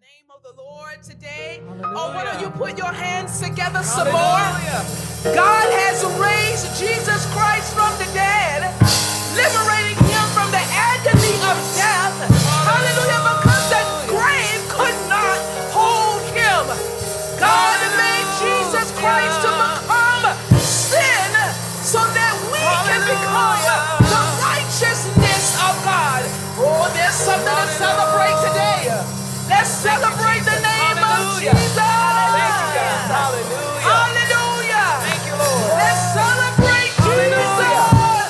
Name of the Lord today. Hallelujah. Oh, why don't you put your hands together some Hallelujah. more? God has raised Jesus Christ from the dead, liberating him from the agony of death. Hallelujah, because the grave could not hold him. God made Jesus Christ to become sin so that we can become the righteousness of God. Oh, there's something to celebrate today. Let's celebrate the name of Jesus. Thank you, God. Hallelujah. Hallelujah. Thank you, Lord. Let's celebrate Hallelujah. Jesus.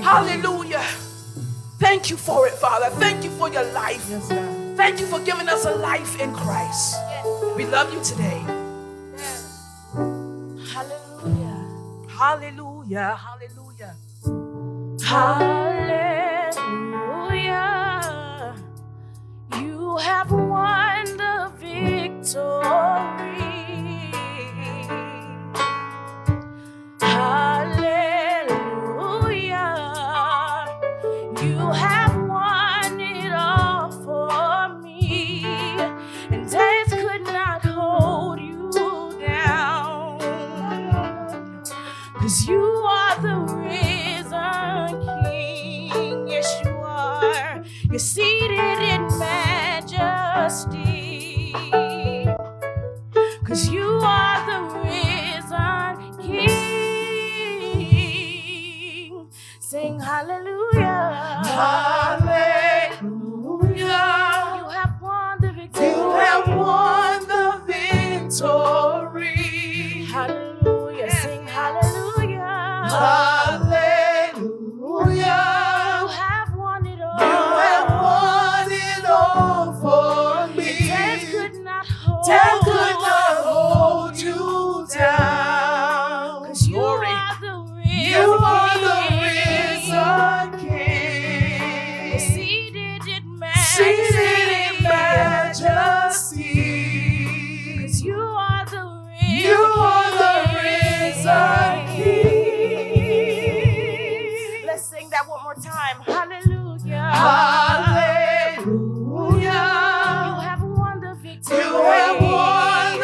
Hallelujah. Thank you for it, Father. Thank you for your life. Yes, thank you for giving us a life in Christ. Yes. We love you today. Yes. Hallelujah. Hallelujah. Hallelujah. Hallelujah. You have won the victory. You have won it all for me, and death could not hold you down, 'cause you are the risen King. Yes, you are. You're seated in majesty, 'cause you are the risen King. Sing hallelujah. Hallelujah. You have won the victory. You have won the victory. Hallelujah. Yes. Sing hallelujah. Hallelujah. You have won it all. You have won it all for me. Death could not hold you down. 'Cause you are the real. You are the risen King. Seated in majesty. 'Cause you are the risen King. Let's sing that one more time. Hallelujah. Hallelujah. You have won the victory. You have won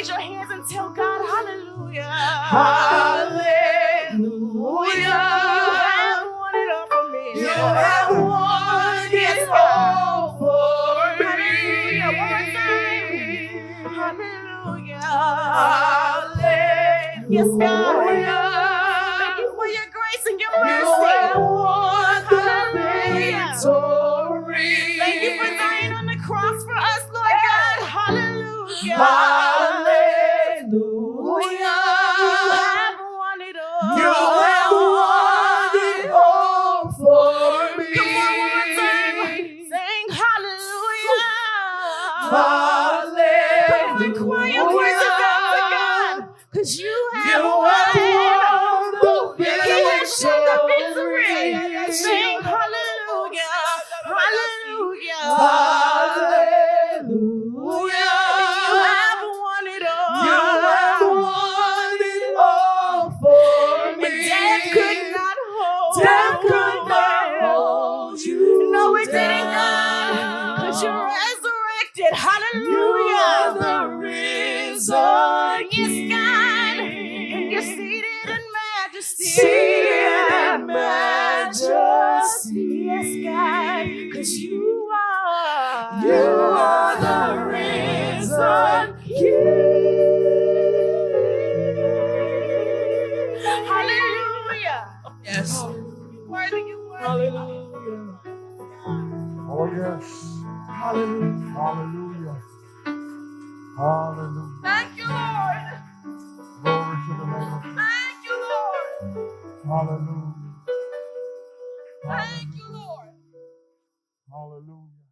raise your hands and tell God, hallelujah. Hallelujah. You have won it all for me. You have won it all for me. Hallelujah. One more time. Hallelujah. Hallelujah. Yes, God. Thank you for your grace and your You mercy. have won the Hallelujah. victory. Thank you for dying on the cross for us, Lord God. Hallelujah. Hallelujah. You have won it all. You have won it all for me. Come on, one more time. Sing hallelujah. Hallelujah. Come on, choir, worship God to God. Because you have won. the He has won the victory. victory. Sing hallelujah. Hallelujah. Hallelujah. You have won it all. You have won it all for me. And death could not hold. Death could not hold you. No, it didn't, down. God. Because you're resurrected. You Hallelujah. are the risen Yes, God. And you're King. seated in majesty. Seated in majesty. Yes, God. Because you are. You are the risen King. Hallelujah. Yes. Worthy you were. Hallelujah. Oh, yes. Hallelujah. Hallelujah. Hallelujah. Thank you, Lord. Glory to the name of Thank you, Lord. Hallelujah. Thank you, Lord. Hallelujah.